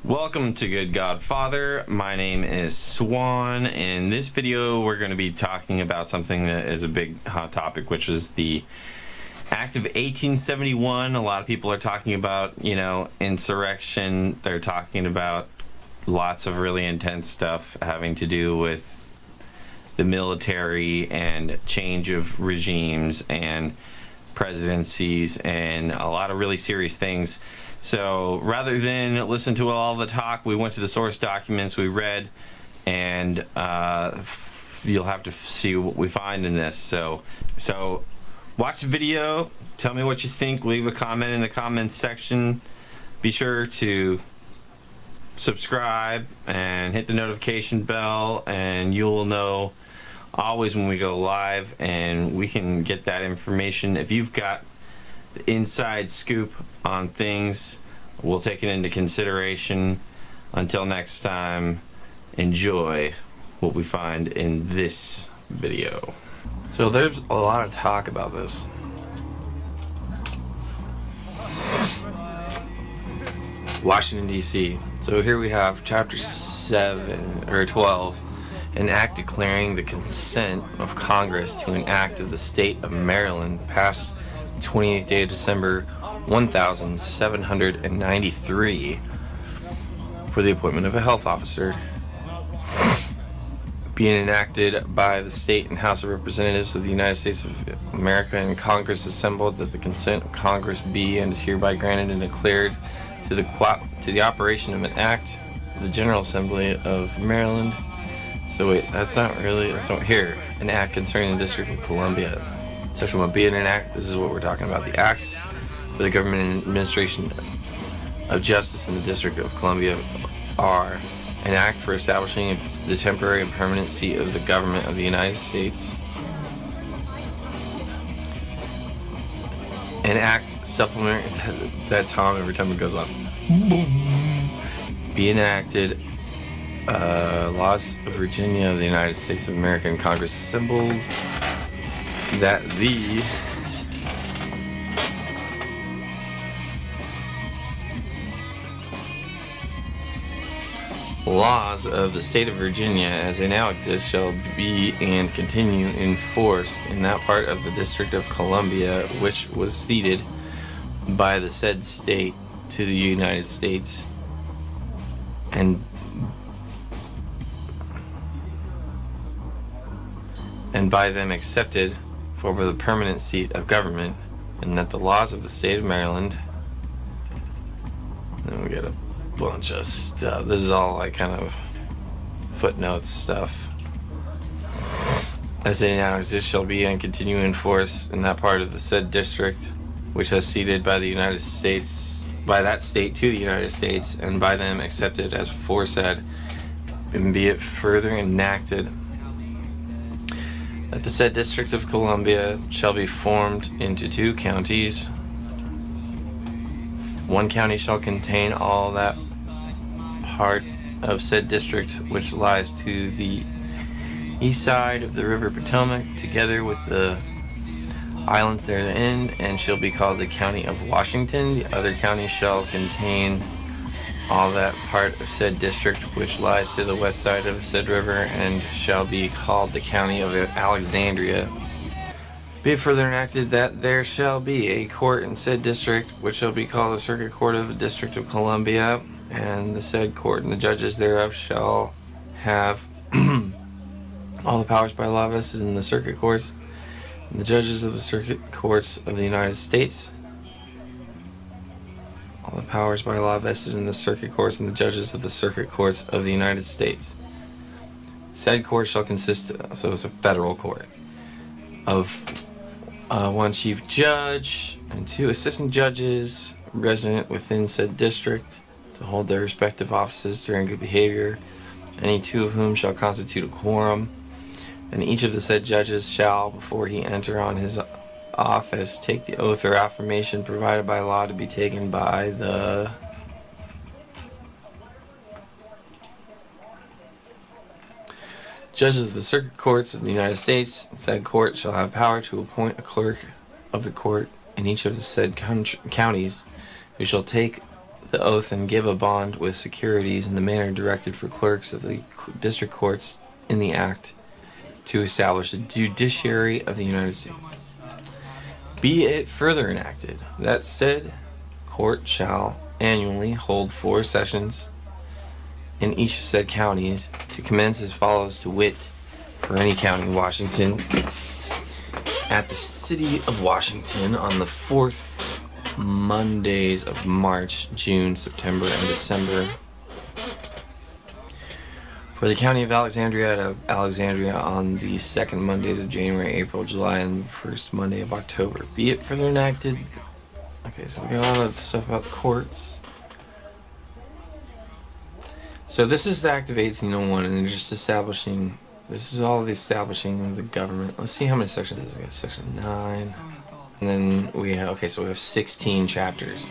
Welcome to Good Godfather. My name is Swan. In this video, we're going to be talking about something that is a big hot topic, which is the Act of 1871. A lot of people are talking about, insurrection. They're talking about lots of really intense stuff having to do with the military and change of regimes and presidencies and a lot of really serious things. So rather than listen to all the talk, we went to the source documents, we read, and you'll have to see what we find in this. So watch the video, tell me what you think, leave a comment in the comments section. Be sure to subscribe and hit the notification bell, and you'll know always when we go live, and we can get that information. If you've got the inside scoop on things, we'll take it into consideration. Until next time, enjoy what we find in this video. So there's a lot of talk about this. Washington, D.C. So here we have Chapter 7 or 12, an act declaring the consent of Congress to an act of the state of Maryland passed the 28th day of December 1793 for the appointment of a health officer, being enacted by the State and House of Representatives of the United States of America, and Congress assembled, that the consent of Congress be and is hereby granted and declared to the operation of an act of the General Assembly of Maryland. So wait, that's not here. An act concerning the District of Columbia. Section 1 being an act, this is what we're talking about. The acts for the government and administration of justice in the District of Columbia are an act for establishing the temporary and permanent seat of the government of the United States, an act supplement that Tom every time it goes off, be enacted, laws of Virginia of the United States of America, and Congress assembled, that the laws of the state of Virginia as they now exist shall be and continue in force in that part of the District of Columbia which was ceded by the said state to the United States, and by them accepted for the permanent seat of government, and that the laws of the state of Maryland, then we get a bunch of stuff. This is all like kind of footnotes stuff. As they now exist shall be and continue in force in that part of the said district which has ceded by the United States, by that state to the United States, and by them accepted as aforesaid, and be it further enacted that the said District of Columbia shall be formed into 2 counties. One county shall contain all that part of said district which lies to the east side of the river Potomac, together with the islands therein, and shall be called the county of Washington. The other county shall contain all that part of said district which lies to the west side of said river, and shall be called the county of Alexandria. Be it further enacted that there shall be a court in said district which shall be called the Circuit Court of the District of Columbia, and the said court and the judges thereof shall have all the powers by law vested in the circuit courts and the judges of the circuit courts of the United States. All the powers by law vested in the circuit courts and the judges of the circuit courts of the United States. Said court shall consist, so it's a federal court, of 1 chief judge and 2 assistant judges resident within said district to hold their respective offices during good behavior, any 2 of whom shall constitute a quorum, and each of the said judges shall, before he enter on his office, take the oath or affirmation provided by law to be taken by the judges of the circuit courts of the United States. Said court shall have power to appoint a clerk of the court in each of the said counties, who shall take the oath and give a bond with securities in the manner directed for clerks of the district courts in the act to establish a judiciary of the United States. Be it further enacted that said court shall annually hold 4 sessions in each of said counties to commence as follows, to wit, for any county, Washington, at the city of Washington on the 4th Mondays of March, June, September, and December. For the county of Alexandria at Alexandria on the 2nd Mondays of January, April, July, and the 1st Monday of October. Be it further enacted. Okay, so we got a lot of stuff about courts. So this is the Act of 1801, and they're just establishing. This is all the establishing of the government. Let's see how many sections this is. Section 9. And then we have, okay, so we have 16 chapters.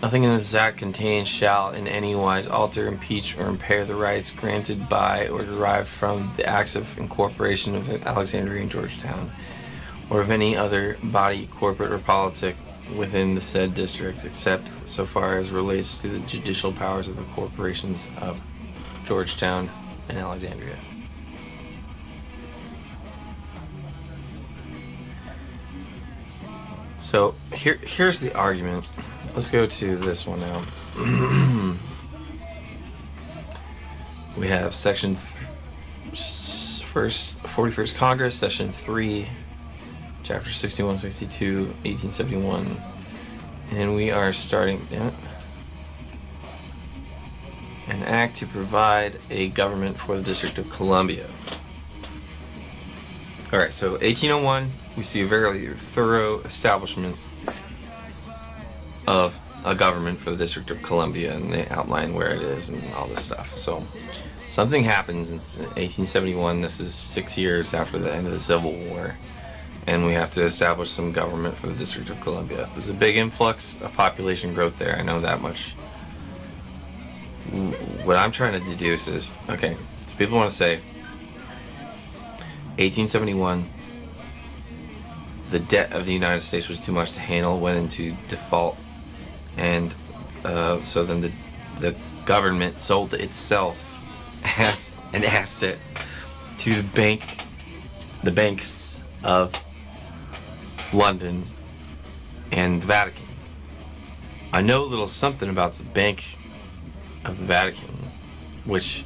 Nothing in this act contains shall in any wise alter, impeach, or impair the rights granted by or derived from the acts of incorporation of Alexandria and Georgetown, or of any other body, corporate, or politic within the said district, except so far as relates to the judicial powers of the corporations of Georgetown and Alexandria. So here's the argument. Let's go to this one now. We have section 41st Congress, Session 3, Chapter 61, 62, 1871. And we are starting an act to provide a government for the District of Columbia. Alright, so 1801, we see a very thorough establishment of a government for the District of Columbia, and they outline where it is and all this stuff. So something happens in 1871. This is 6 years after the end of the Civil War, and we have to establish some government for the District of Columbia. There's a big influx of population growth there, I know that much. What I'm trying to deduce is, okay, so people want to say 1871, the debt of the United States was too much to handle, went into default, and so then the government sold itself as an asset to the banks of London and the Vatican. I know a little something about the Bank of the Vatican, which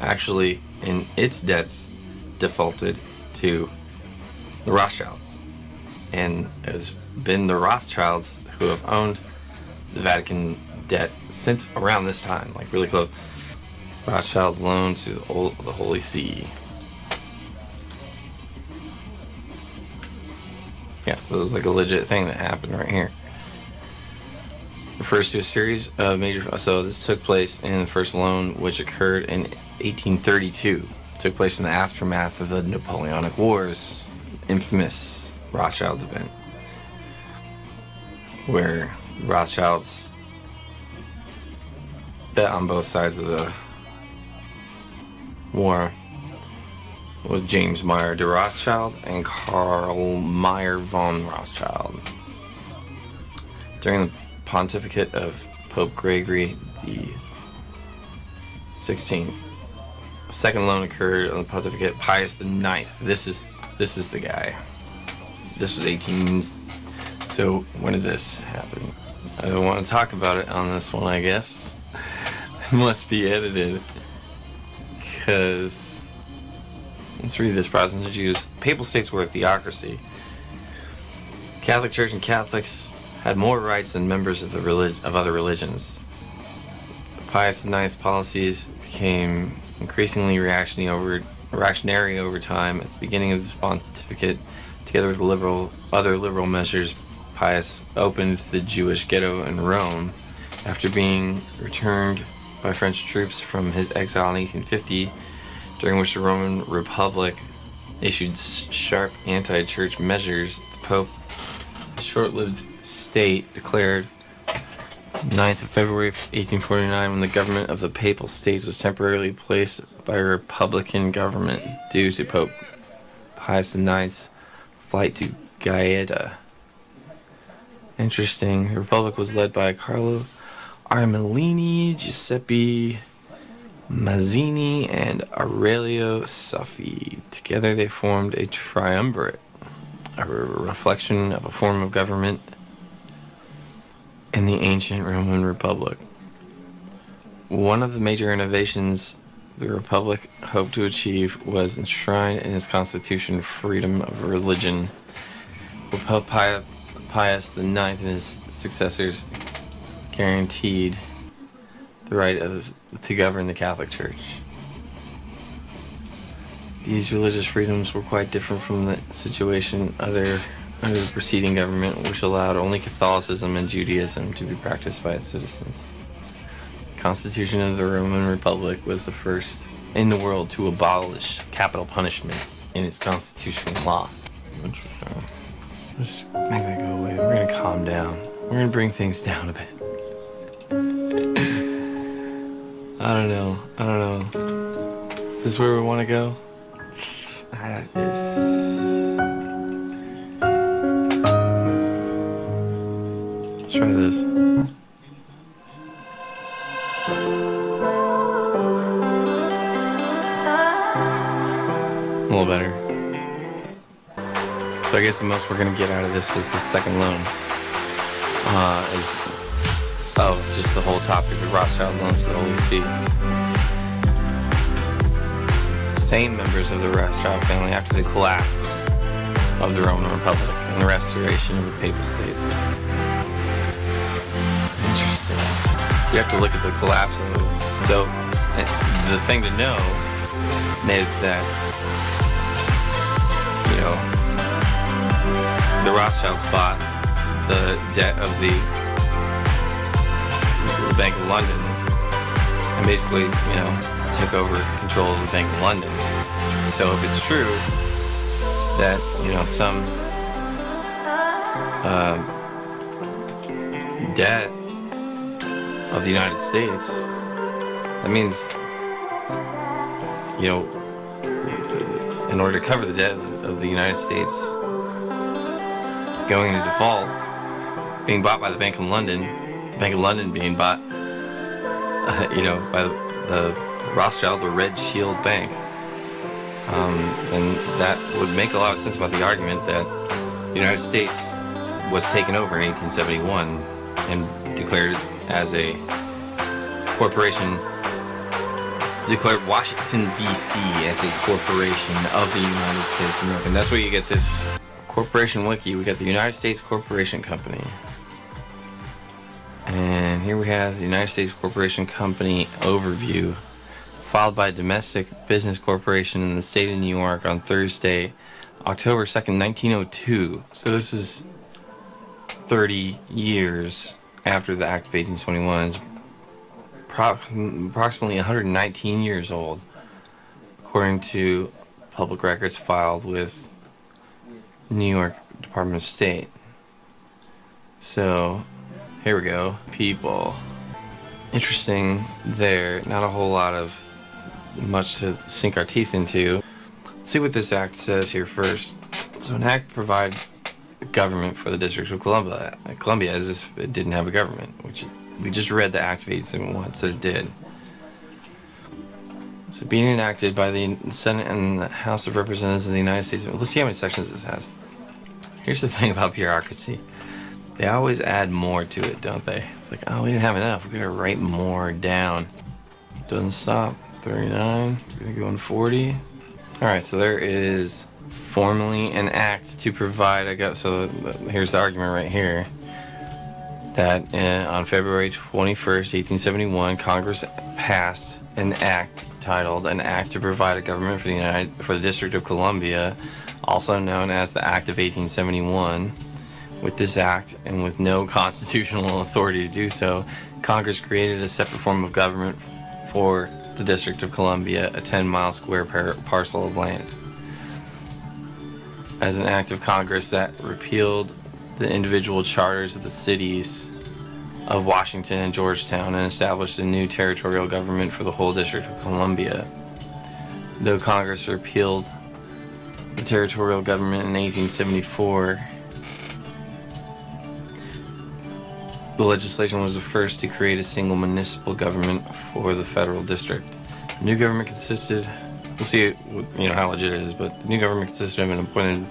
actually in its debts defaulted to the Rothschilds, and it has been the Rothschilds who have owned the Vatican debt since around this time, like really close. Rothschild's loan to the Holy See. Yeah, so it was like a legit thing that happened right here. Refers to a series of major. So this took place in the first loan, which occurred in 1832. Took place in the aftermath of the Napoleonic Wars, infamous Rothschild event, where Rothschilds bet on both sides of the war with James Meyer de Rothschild and Karl Meyer von Rothschild. During the pontificate of Pope Gregory the 16th, a second loan occurred on the pontificate Pius the 9th. This is the guy. This was 18. So when did this happen? I don't want to talk about it on this one, I guess. It must be edited. Because, let's read this. Protestant Jews. Papal states were a theocracy. Catholic Church and Catholics had more rights than members of other religions. Pius IX's policies became increasingly reactionary over time. At the beginning of his pontificate, together with other liberal measures, Pius opened the Jewish ghetto in Rome after being returned by French troops from his exile in 1850, during which the Roman Republic issued sharp anti-church measures. The Pope's short-lived state declared 9th of February 1849 when the government of the Papal States was temporarily replaced by a Republican government due to Pope Pius IX's flight to Gaeta. Interesting. The Republic was led by Carlo Armellini, Giuseppe Mazzini, and Aurelio Saffi. Together they formed a triumvirate, a reflection of a form of government in the ancient Roman Republic. One of the major innovations the Republic hoped to achieve was enshrined in its constitution freedom of religion. Pope Pius IX and his successors guaranteed the right to govern the Catholic Church. These religious freedoms were quite different from the situation under the preceding government, which allowed only Catholicism and Judaism to be practiced by its citizens. The Constitution of the Roman Republic was the first in the world to abolish capital punishment in its constitutional law. Interesting. Just make that go away. We're gonna calm down. We're gonna bring things down a bit. I don't know. Is this where we want to go? Let's try this. A little better. So I guess the most we're gonna get out of this is the second loan. Just the whole topic of Rothschild loans to the Holy See. Same members of the Rothschild family after the collapse of the Roman Republic and the restoration of the Papal States. Interesting. You have to look at the collapse of those. So the thing to know is that, the Rothschilds bought the debt of the Bank of London and basically, took over control of the Bank of London. So if it's true that, some debt of the United States, that means, in order to cover the debt of the United States going into default, being bought by the Bank of London, the Bank of London being bought, by the Rothschild, the Red Shield Bank, then that would make a lot of sense about the argument that the United States was taken over in 1871 and declared as a corporation, declared Washington, D.C. as a corporation of the United States of America. And that's where you get this corporation wiki. We got the United States Corporation Company. And here we have the United States Corporation Company overview, filed by Domestic Business Corporation in the state of New York on Thursday, October 2nd, 1902. So this is 30 years after the Act of 1821. It's approximately 119 years old, according to public records filed with New York Department of State. So here we go. People. Interesting there. Not a whole lot of much to sink our teeth into. Let's see what this act says here first. So an act provide a government for the District of Columbia as if it didn't have a government, which we just read the Act of 1871, so it did. So being enacted by the Senate and the House of Representatives of the United States. Let's see how many sections this has. Here's the thing about bureaucracy. They always add more to it, don't they? It's like, oh, we didn't have enough. We're going to write more down. Doesn't stop. 39. We're going to go in 40. All right, so there is formally an act to provide so here's the argument right here. That on February 21st, 1871, Congress passed an act titled "An Act to Provide a Government for the District of Columbia," also known as the Act of 1871. With this act, and with no constitutional authority to do so, Congress created a separate form of government for the District of Columbia, a 10-mile square parcel of land. As an act of Congress that repealed the individual charters of the cities of Washington and Georgetown and established a new territorial government for the whole District of Columbia. Though Congress repealed the territorial government in 1874, The legislation was the first to create a single municipal government for the federal district. The new government consisted, we'll see how legit it is, but the new government consisted of an appointed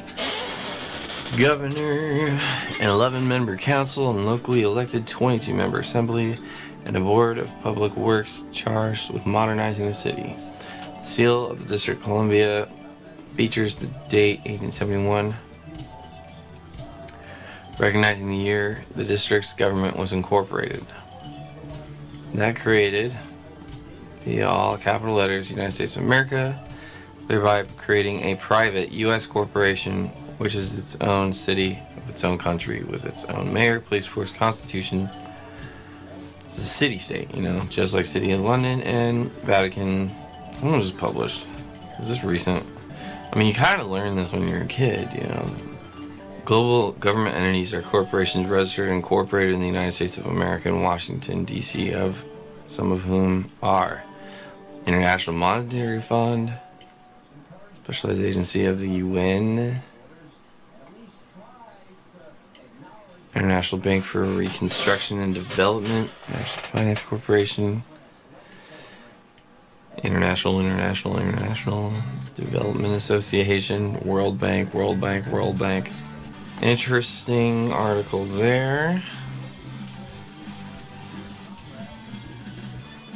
governor, an 11-member council, and locally elected 22-member assembly, and a board of public works charged with modernizing the city. The seal of the District of Columbia features the date 1871, recognizing the year the district's government was incorporated. That created the all capital letters United States of America, thereby creating a private U.S. corporation, which is its own city of its own country with its own mayor, police force, constitution. It's a city-state, just like City of London and Vatican. When was this published? Is this recent? You kind of learn this when you're a kid, Global government entities are corporations registered and incorporated in the United States of America and Washington, D.C., of some of whom are International Monetary Fund, Specialized Agency of the UN, International Bank for Reconstruction and Development, National Finance Corporation, International Development Association, World Bank. Interesting article there.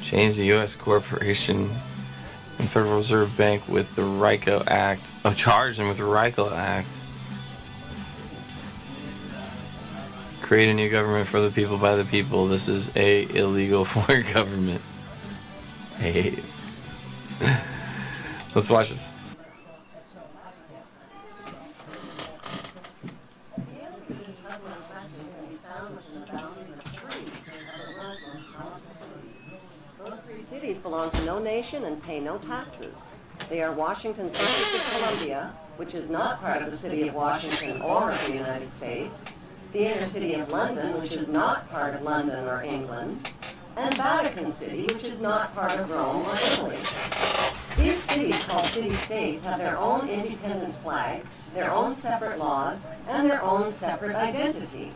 Change the U.S. Corporation and Federal Reserve Bank with the RICO Act. Charge them with the RICO Act. Create a new government for the people by the people. This is a illegal foreign government. Hey. Let's watch this. Those three cities belong to no nation and pay no taxes. They are Washington's District of Columbia, which is not part of the city of Washington or of the United States, the inner city of London, which is not part of London or England, and Vatican City, which is not part of Rome or Italy. These cities, called city-states, have their own independent flag, their own separate laws, and their own separate identity.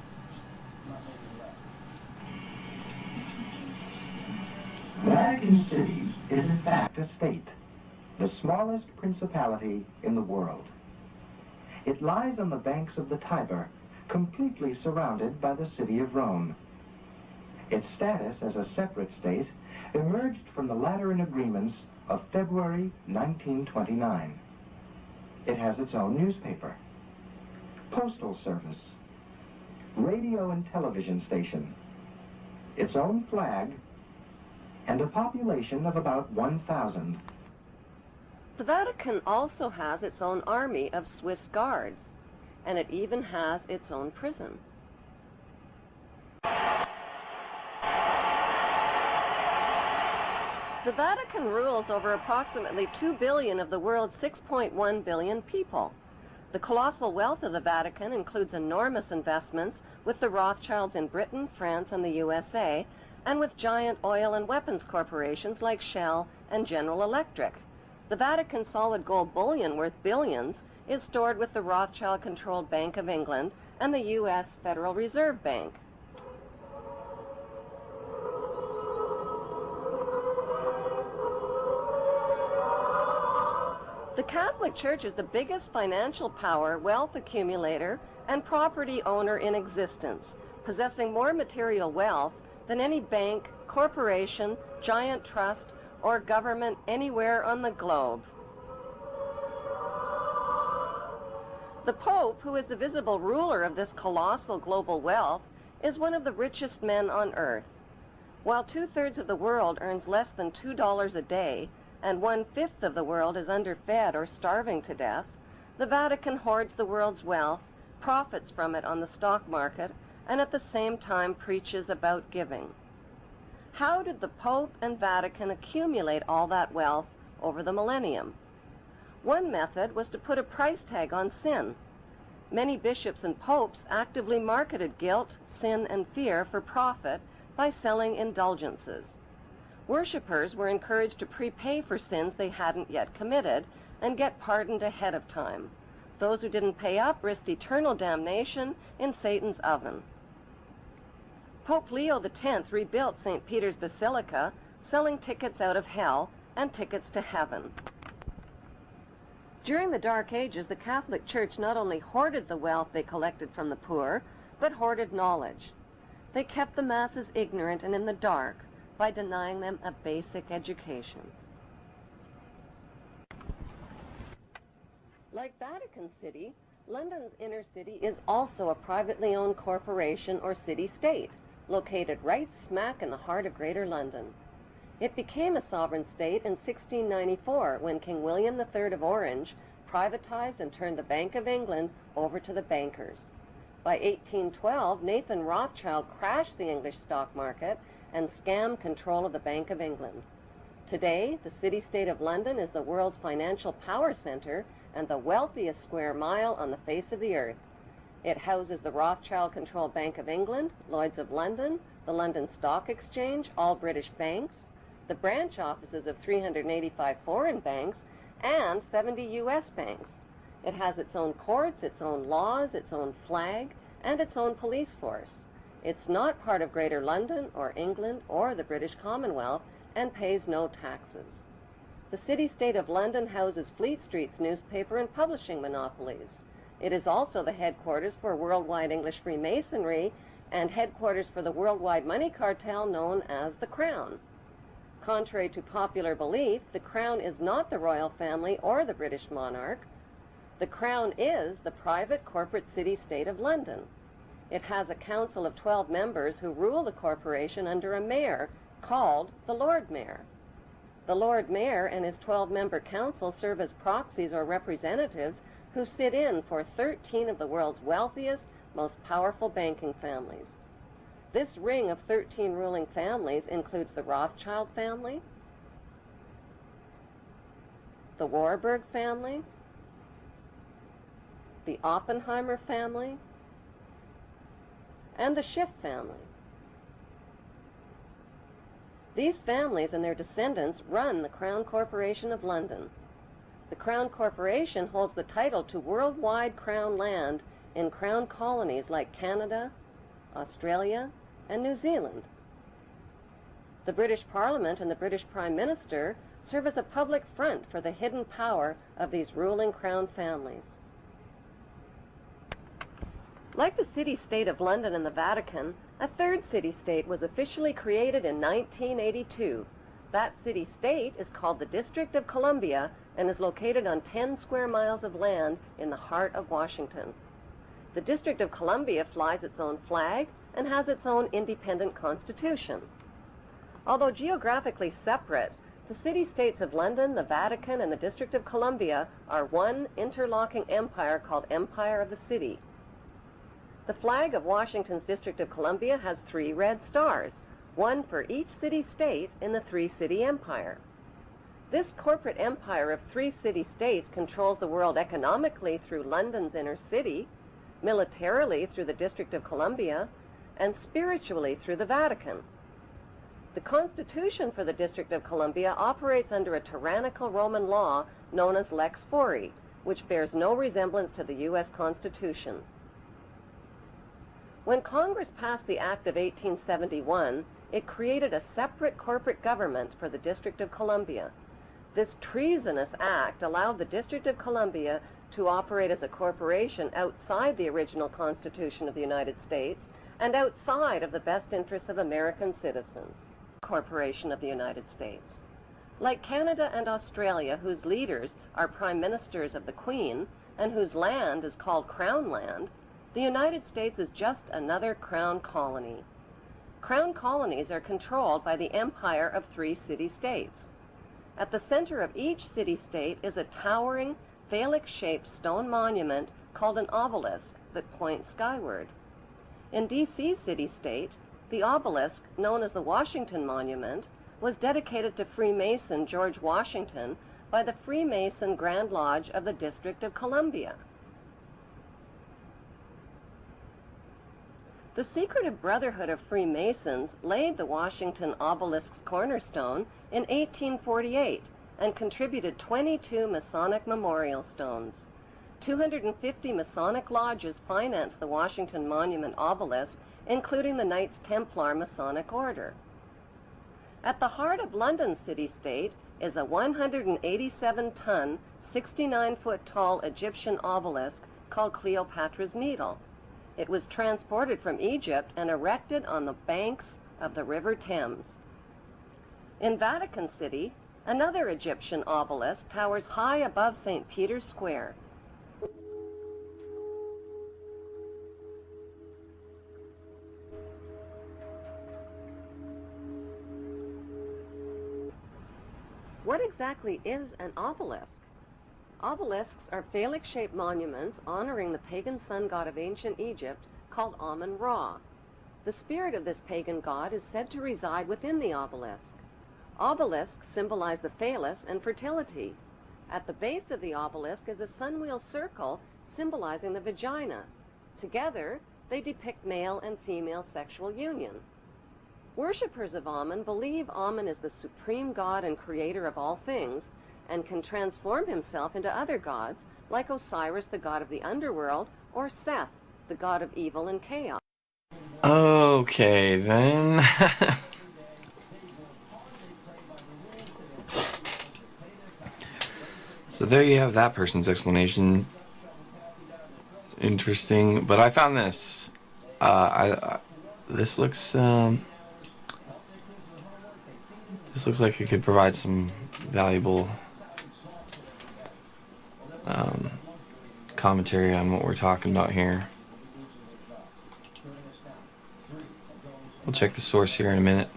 Vatican City is in fact a state, the smallest principality in the world. It lies on the banks of the Tiber, completely surrounded by the city of Rome. Its status as a separate state emerged from the Lateran Agreements of February 1929. It has its own newspaper, postal service, radio and television station, its own flag, and a population of about 1,000. The Vatican also has its own army of Swiss guards, and it even has its own prison. The Vatican rules over approximately 2 billion of the world's 6.1 billion people. The colossal wealth of the Vatican includes enormous investments with the Rothschilds in Britain, France, and the USA, and with giant oil and weapons corporations like Shell and General Electric. The Vatican solid gold bullion worth billions is stored with the Rothschild-controlled Bank of England and the U.S. Federal Reserve Bank. The Catholic Church is the biggest financial power, wealth accumulator, and property owner in existence, possessing more material wealth than any bank, corporation, giant trust, or government anywhere on the globe. The Pope, who is the visible ruler of this colossal global wealth, is one of the richest men on earth. While 2/3 of the world earns less than $2 a day, and 1/5 of the world is underfed or starving to death, the Vatican hoards the world's wealth, profits from it on the stock market, and at the same time preaches about giving. How did the Pope and Vatican accumulate all that wealth over the millennium? One method was to put a price tag on sin. Many bishops and popes actively marketed guilt, sin, and fear for profit by selling indulgences. Worshippers were encouraged to prepay for sins they hadn't yet committed and get pardoned ahead of time. Those who didn't pay up risked eternal damnation in Satan's oven. Pope Leo X rebuilt St. Peter's Basilica, selling tickets out of hell and tickets to heaven. During the Dark Ages, the Catholic Church not only hoarded the wealth they collected from the poor, but hoarded knowledge. They kept the masses ignorant and in the dark by denying them a basic education. Like Vatican City, London's inner city is also a privately owned corporation or city-state, located right smack in the heart of Greater London. It became a sovereign state in 1694 when King William III of Orange privatized and turned the Bank of England over to the bankers. By 1812, Nathan Rothschild crashed the English stock market and scammed control of the Bank of England. Today, the city-state of London is the world's financial power center and the wealthiest square mile on the face of the earth. It houses the Rothschild-controlled Bank of England, Lloyd's of London, the London Stock Exchange, all British banks, the branch offices of 385 foreign banks, and 70 U.S. banks. It has its own courts, its own laws, its own flag, and its own police force. It's not part of Greater London or England or the British Commonwealth and pays no taxes. The city-state of London houses Fleet Street's newspaper and publishing monopolies. It is also the headquarters for worldwide English Freemasonry and headquarters for the worldwide money cartel known as the Crown. Contrary to popular belief, the Crown is not the royal family or the British monarch. The Crown is the private corporate city-state of London. It has a council of 12 members who rule the corporation under a mayor called the Lord Mayor. The Lord Mayor and his 12-member council serve as proxies or representatives who sit in for 13 of the world's wealthiest, most powerful banking families. This ring of 13 ruling families includes the Rothschild family, the Warburg family, the Oppenheimer family, and the Schiff family. These families and their descendants run the Crown Corporation of London. The Crown Corporation holds the title to worldwide Crown land in Crown colonies like Canada, Australia, and New Zealand. The British Parliament and the British Prime Minister serve as a public front for the hidden power of these ruling Crown families. Like the city-state of London and the Vatican, a third city-state was officially created in 1982. That city-state is called the District of Columbia and is located on 10 square miles of land in the heart of Washington. The District of Columbia flies its own flag and has its own independent constitution. Although geographically separate, the city-states of London, the Vatican, and the District of Columbia are one interlocking empire called Empire of the City. The flag of Washington's District of Columbia has 3 red stars, one for each city-state in the 3-city empire. This corporate empire of 3 city-states controls the world economically through London's inner city, militarily through the District of Columbia, and spiritually through the Vatican. The Constitution for the District of Columbia operates under a tyrannical Roman law known as Lex Fori, which bears no resemblance to the U.S. Constitution. When Congress passed the Act of 1871, it created a separate corporate government for the District of Columbia. This treasonous act allowed the District of Columbia to operate as a corporation outside the original Constitution of the United States and outside of the best interests of American citizens. Corporation of the United States. Like Canada and Australia, whose leaders are prime ministers of the Queen and whose land is called Crown land, the United States is just another Crown colony. Crown colonies are controlled by the empire of 3 city-states. At the center of each city-state is a towering, phallic-shaped stone monument called an obelisk that points skyward. In D.C. city-state, the obelisk, known as the Washington Monument, was dedicated to Freemason George Washington by the Freemason Grand Lodge of the District of Columbia. The secretive Brotherhood of Freemasons laid the Washington obelisk's cornerstone in 1848 and contributed 22 Masonic memorial stones. 250 Masonic lodges finance the Washington Monument obelisk, including the Knights Templar Masonic Order. At the heart of London city-state is a 187-ton, 69-foot-tall Egyptian obelisk called Cleopatra's Needle. It was transported from Egypt and erected on the banks of the River Thames. In Vatican City, another Egyptian obelisk towers high above St. Peter's Square. What exactly is an obelisk? Obelisks are phallic-shaped monuments honoring the pagan sun god of ancient Egypt called Amun-Ra. The spirit of this pagan god is said to reside within the obelisk. Obelisks symbolize the phallus and fertility. At the base of the obelisk is a sunwheel circle symbolizing the vagina. Together, they depict male and female sexual union. Worshippers of Amun believe Amun is the supreme god and creator of all things, and can transform himself into other gods, like Osiris, the god of the underworld, or Seth, the god of evil and chaos. Okay, then. So there you have that person's explanation. Interesting, but I found this. This looks like it could provide some valuable commentary on what we're talking about here. We'll check the source here in a minute.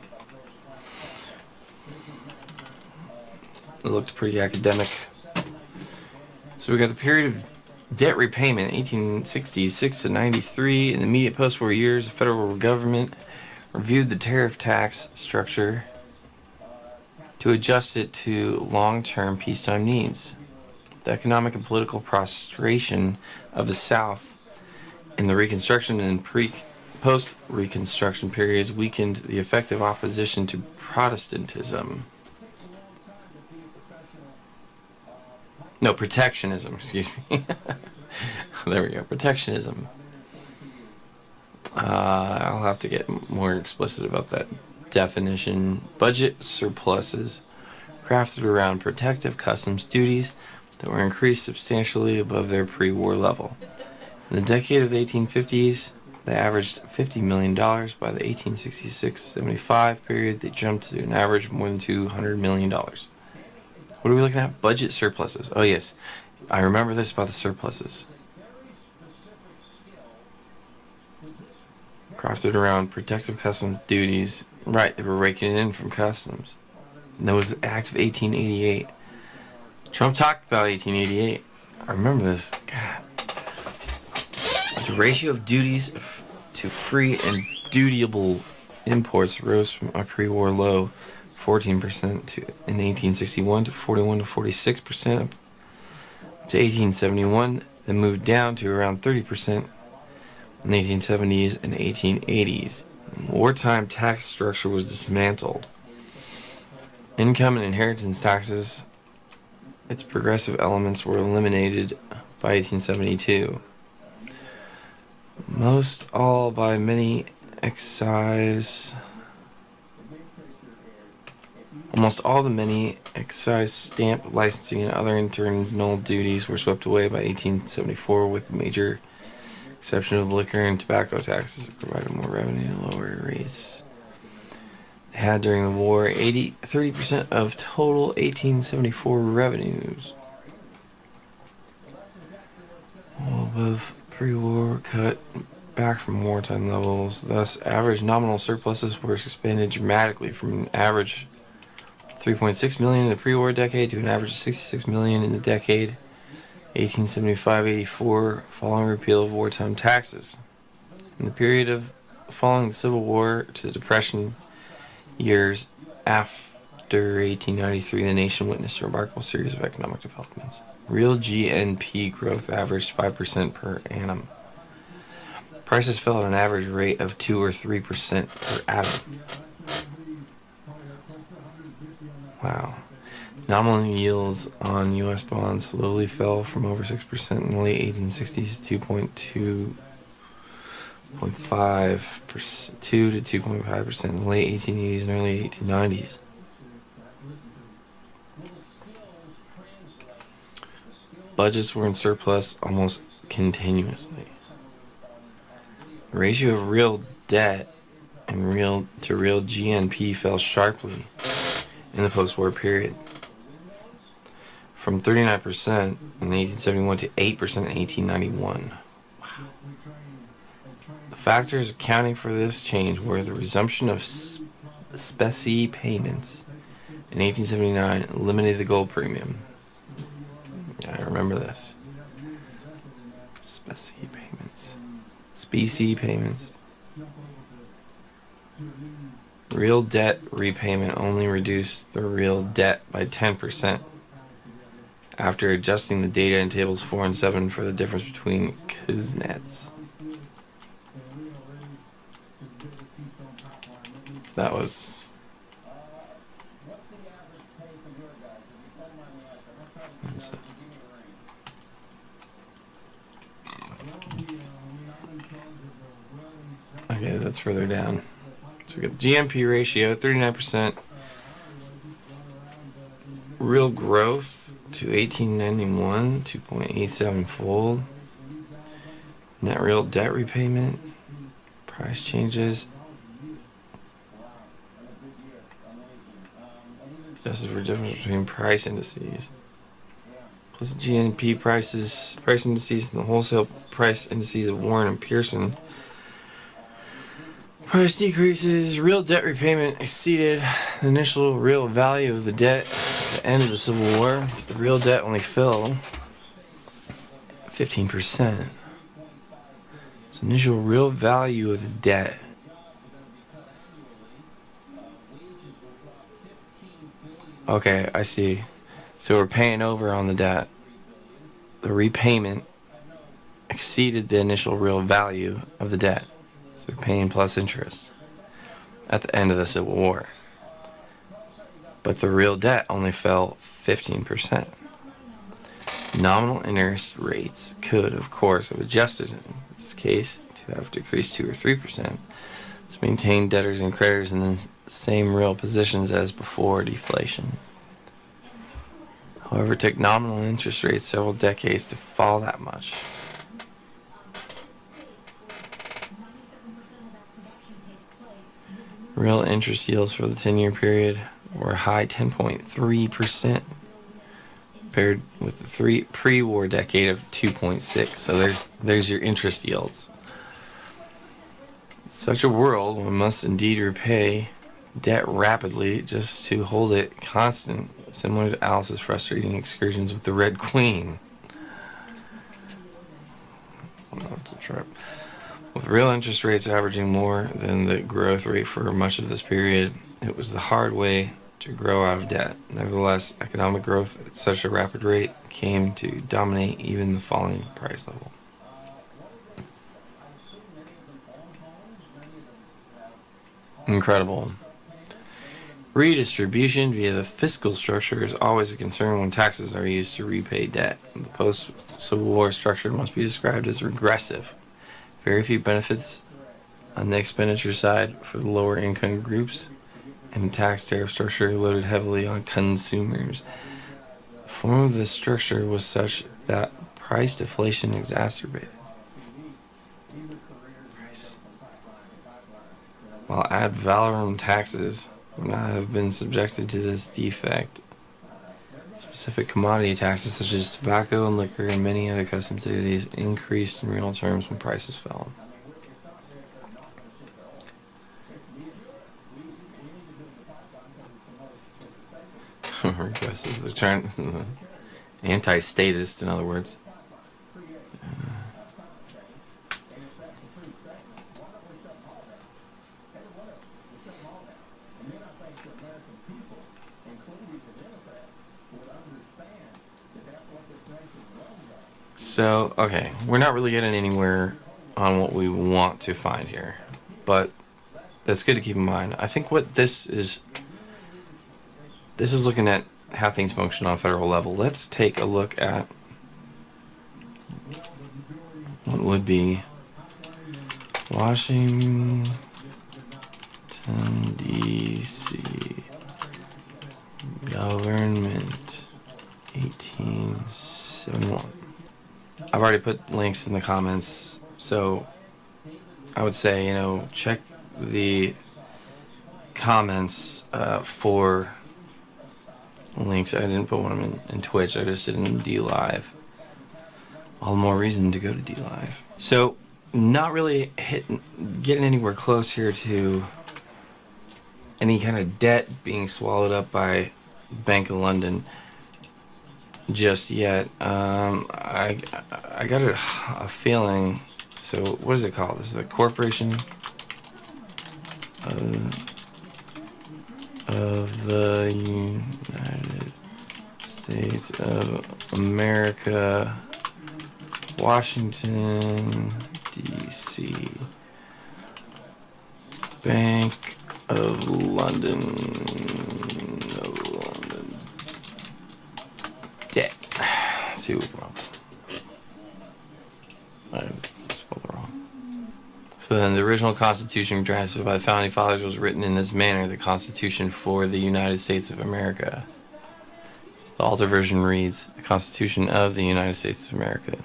It looked pretty academic. So we got the period of debt repayment, 1866 to 93. In the immediate post-war years, the federal government reviewed the tariff tax structure to adjust it to long-term peacetime needs. The economic and political prostration of the South in the Reconstruction and post-Reconstruction periods weakened the effective opposition to Protestantism. No, protectionism, excuse me. There we go, protectionism. I'll have to get more explicit about that definition. Budget surpluses crafted around protective customs duties that were increased substantially above their pre-war level. In the decade of the 1850s, they averaged $50 million. By the 1866-75 period, they jumped to an average of more than $200 million. What are we looking at? Budget surpluses. Oh yes, I remember this about the surpluses. Crafted around protective customs duties. Right, they were raking it in from customs. And that was the Act of 1888. Trump talked about 1888. I remember this. God. The ratio of duties to free and dutiable imports rose from a pre-war low 14% in 1861 to 41 to 46% to 1871, then moved down to around 30% in the 1870s and 1880s. Wartime tax structure was dismantled. Income and inheritance taxes, its progressive elements, were eliminated by 1872. Almost all the many excise stamp licensing and other internal duties were swept away by 1874, with the major exception of liquor and tobacco taxes that provided more revenue and lower rates. They had during the war 30% of total 1874 revenues. Well above pre-war, cut back from wartime levels. Thus, average nominal surpluses were expanded dramatically from an average 3.6 million in the pre-war decade to an average of 66 million in the decade 1875-84, following repeal of wartime taxes. In the period of following the Civil War to the Depression years after 1893, the nation witnessed a remarkable series of economic developments. Real GNP growth averaged 5% per annum. Prices fell at an average rate of 2 or 3% per annum. Wow. Nominal yields on U.S. bonds slowly fell from over 6% in the late 1860s to 2.5%, 2 to 2.5% in the late 1880s and early 1890s. Budgets were in surplus almost continuously. The ratio of real debt and real GNP fell sharply in the post-war period, from 39% in 1871 to 8% in 1891. Wow. The factors accounting for this change were the resumption of specie payments in 1879, eliminated the gold premium. I remember this. Specie payments. Real debt repayment only reduced the real debt by 10%. After adjusting the data in tables 4 and 7 for the difference between Kuznets. So that was... Okay, that's further down. So we got the GNP ratio, 39%. Real growth to 1891, 2.87 fold. Net real debt repayment. Price changes. Adjusted for difference between price indices. Plus the GNP price indices and the wholesale price indices of Warren and Pearson. Price decreases. Real debt repayment exceeded the initial real value of the debt at the end of the Civil War. The real debt only fell 15%. So initial real value of the debt. Okay, I see. So we're paying over on the debt. The repayment exceeded the initial real value of the debt. So we're paying plus interest at the end of the Civil War. But the real debt only fell 15%. Nominal interest rates could, of course, have adjusted in this case to have decreased 2 or 3%. To maintain debtors and creditors in the same real positions as before deflation. However, it took nominal interest rates several decades to fall that much. Real interest yields for the 10-year period were a high 10.3% compared with the pre-war decade of 2.6. So there's your interest yields. In such a world, one must indeed repay debt rapidly just to hold it constant, similar to Alice's frustrating excursions with the Red Queen. With real interest rates averaging more than the growth rate for much of this period, it was the hard way to grow out of debt. Nevertheless, economic growth at such a rapid rate came to dominate even the falling price level. Incredible. Redistribution via the fiscal structure is always a concern when taxes are used to repay debt. The post-Civil War structure must be described as regressive. Very few benefits on the expenditure side for the lower income groups, and tax tariff structure loaded heavily on consumers. The form of this structure was such that price deflation exacerbated. While ad valorem taxes would not have been subjected to this defect, specific commodity taxes such as tobacco and liquor and many other customs duties increased in real terms when prices fell. Regressive. They're trying anti-statist, in other words. So, okay, we're not really getting anywhere on what we want to find here, but that's good to keep in mind. I think what this is looking at how things function on a federal level. Let's take a look at what would be Washington, D.C. Government 1871. I've already put links in the comments, so I would say, check the comments for links. I didn't put one in Twitch, I just did it in DLive. All the more reason to go to DLive. So, not really getting anywhere close here to any kind of debt being swallowed up by Bank of London just yet. I got a feeling. So what is it called? This is the Corporation of the United States of America, Washington, D.C. Bank of London. Debt. Let's see what's wrong. I spelled it wrong. So then the original Constitution drafted by the Founding Fathers was written in this manner: the Constitution for the United States of America. The Alta version reads, the Constitution of the United States of America.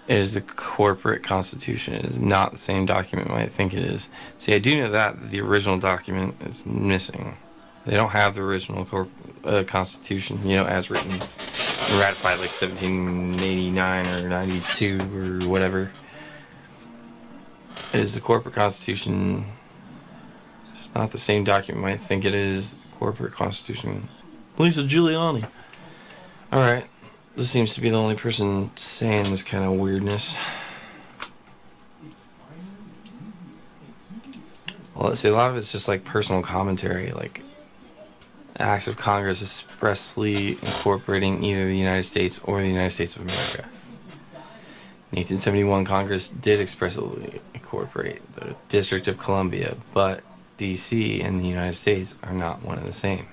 It is the corporate constitution. It is not the same document you might think it is. See, I do know that the original document is missing. They don't have the original constitution, as written, ratified like 1789 or 92 or whatever. It is the corporate constitution. It's not the same document you might think it is. The corporate constitution. Lisa Giuliani. Alright. This seems to be the only person saying this kind of weirdness. Well, let's see, a lot of it's just like personal commentary, like acts of Congress expressly incorporating either the United States or the United States of America. In 1871, Congress did expressly incorporate the District of Columbia, but D.C. and the United States are not one and the same.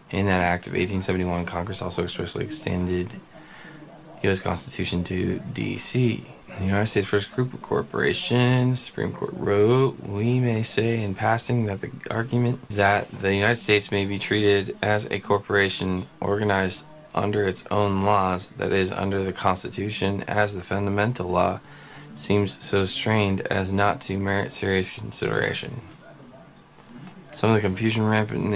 In that act of 1871, Congress also expressly extended the U.S. Constitution to D.C. The United States First Group of Corporation, the Supreme Court wrote, we may say in passing that the argument that the United States may be treated as a corporation organized under its own laws, that is, under the Constitution as the fundamental law, seems so strained as not to merit serious consideration. Some of the confusion rampant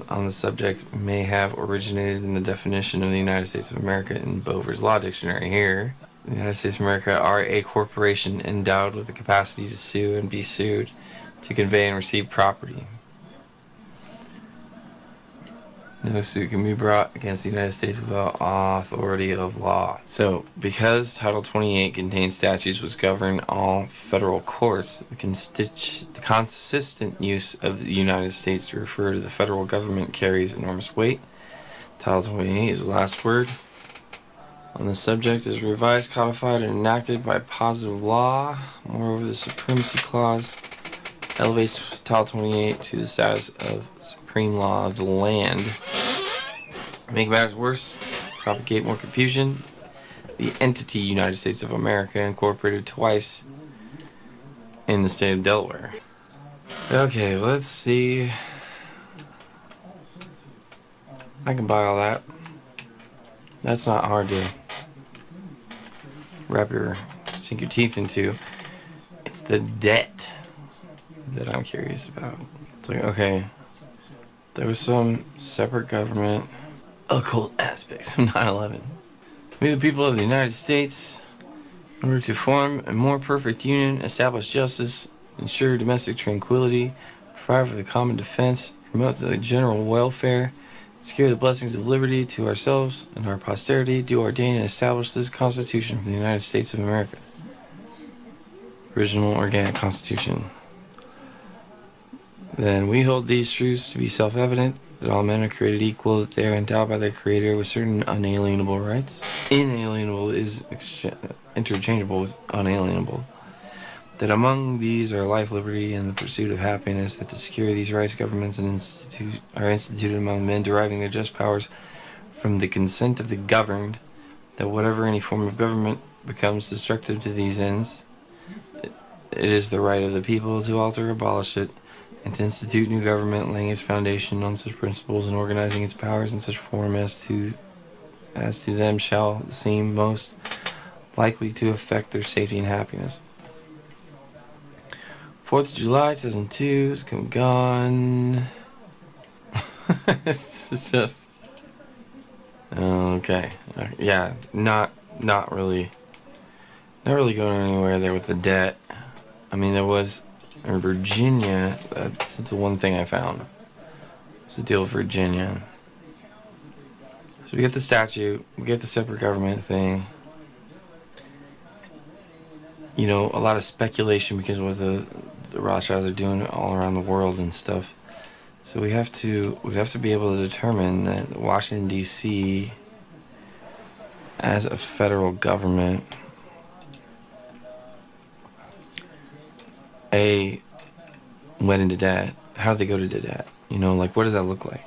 on the subject may have originated in the definition of the United States of America in Bover's Law Dictionary here. The United States of America are a corporation endowed with the capacity to sue and be sued, to convey and receive property. No suit can be brought against the United States without authority of law. So, because Title 28 contains statutes which govern all federal courts, the consistent use of the United States to refer to the federal government carries enormous weight. Title 28 is the last word on the subject, is revised, codified, and enacted by positive law. Moreover, the Supremacy Clause elevates Title 28 to the status of supreme law of the land. Make matters worse, propagate more confusion, the entity United States of America incorporated twice in the state of Delaware. Okay, let's see. I can buy all that. That's not hard to sink your teeth into. It's the debt that I'm curious about. It's like, okay, there was some separate government occult aspects of 9/11. We, the people of the United States, in order to form a more perfect union, establish justice, ensure domestic tranquility, provide for the common defense, promote the general welfare, secure the blessings of liberty to ourselves and our posterity, do ordain and establish this Constitution for the United States of America. Original Organic Constitution. Then we hold these truths to be self-evident, that all men are created equal, that they are endowed by their Creator with certain unalienable rights. Inalienable is interchangeable with unalienable. that among these are life, liberty, and the pursuit of happiness, that to secure these rights, governments and are instituted among men, deriving their just powers from the consent of the governed, that whatever any form of government becomes destructive to these ends, it is the right of the people to alter or abolish it, and to institute new government, laying its foundation on such principles and organizing its powers in such form as to them shall seem most likely to affect their safety and happiness. 4th of July 2002 has come gone. It's just okay. Yeah, not really going anywhere there with the debt. I mean, there was in Virginia. That's the one thing I found. It's the deal with Virginia. So we get the statute, we get the separate government thing. You know, a lot of speculation because of what the Rothschilds are doing all around the world and stuff. So we'd have to be able to determine that Washington D.C. as a federal government went into debt. How did they go to debt? You know, like, what does that look like?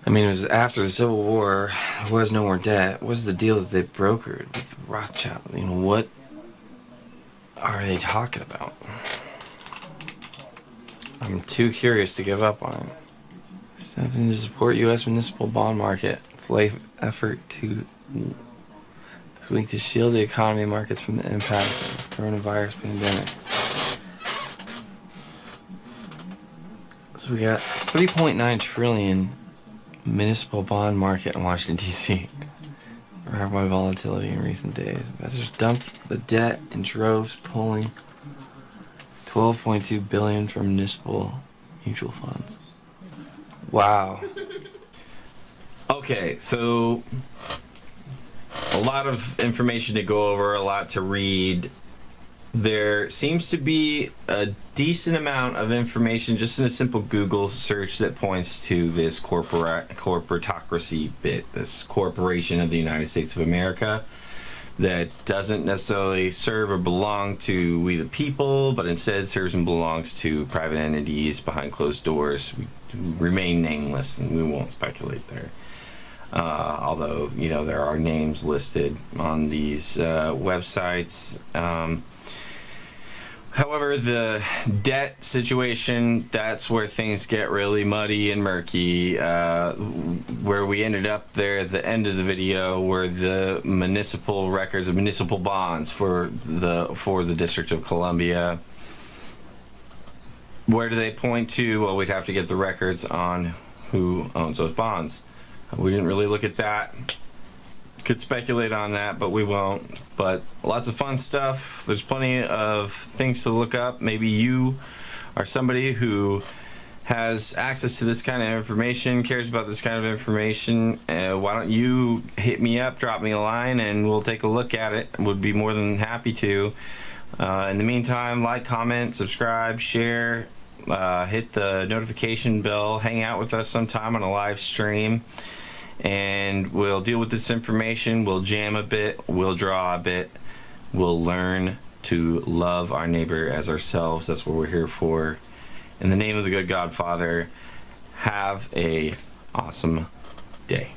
I mean, it was after the Civil War. There was no more debt. What was the deal that they brokered with Rothschild? You know, what are they talking about? I'm too curious to give up on it. Something to support U.S. municipal bond market. Its life effort to this week to shield the economy and markets from the impact of the coronavirus pandemic. So we got 3.9 trillion municipal bond market in Washington, D.C. Survived by volatility in recent days. Investors dumped the debt in droves, pulling $12.2 billion from municipal mutual funds. Wow. Okay, so a lot of information to go over, a lot to read. There seems to be a decent amount of information just in a simple Google search that points to this corporatocracy bit, this corporation of the United States of America that doesn't necessarily serve or belong to we the people, but instead serves and belongs to private entities behind closed doors. We remain nameless and we won't speculate there. Although, you know, there are names listed on these websites. However, the debt situation, that's where things get really muddy and murky. Where we ended up there at the end of the video were the municipal records of municipal bonds for the District of Columbia. Where do they point to? Well, we'd have to get the records on who owns those bonds. We didn't really look at that. Could speculate on that, but we won't. But lots of fun stuff. There's plenty of things to look up. Maybe you are somebody who has access to this kind of information, cares about this kind of information. Why don't you hit me up, drop me a line, and we'll take a look at it. Would be more than happy to. In the meantime, like, comment, subscribe, share, hit the notification bell, hang out with us sometime on a live stream. And we'll deal with this information, we'll jam a bit, we'll draw a bit, we'll learn to love our neighbor as ourselves. That's what we're here for. In the name of the good Godfather, have a awesome day.